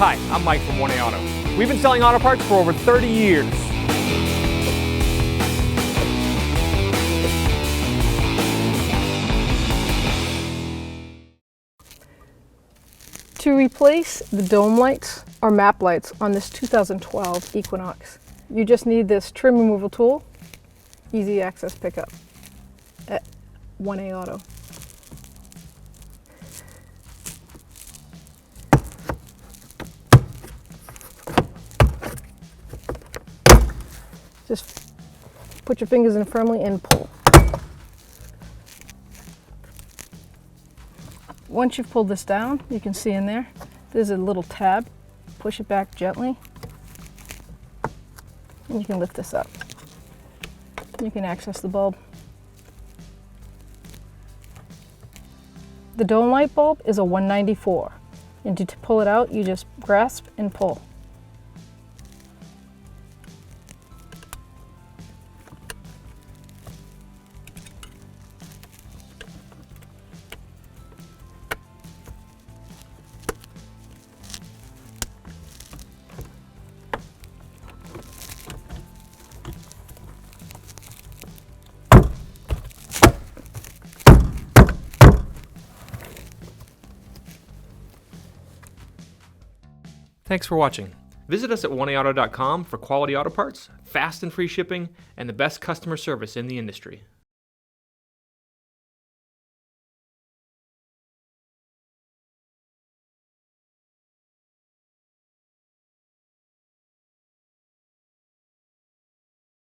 Hi, I'm Mike from 1A Auto. We've been selling auto parts for over 30 years. To replace the dome lights or map lights on this 2012 Equinox, you just need this trim removal tool, easy access pickup at 1A Auto. Just put your fingers in firmly and pull. Once you've pulled this down, you can see in there, there's a little tab. Push it back gently, and you can lift this up. You can access the bulb. The dome light bulb is a 194, and to pull it out, you just grasp and pull. Thanks for watching. Visit us at 1AAuto.com for quality auto parts, fast and free shipping, and the best customer service in the industry.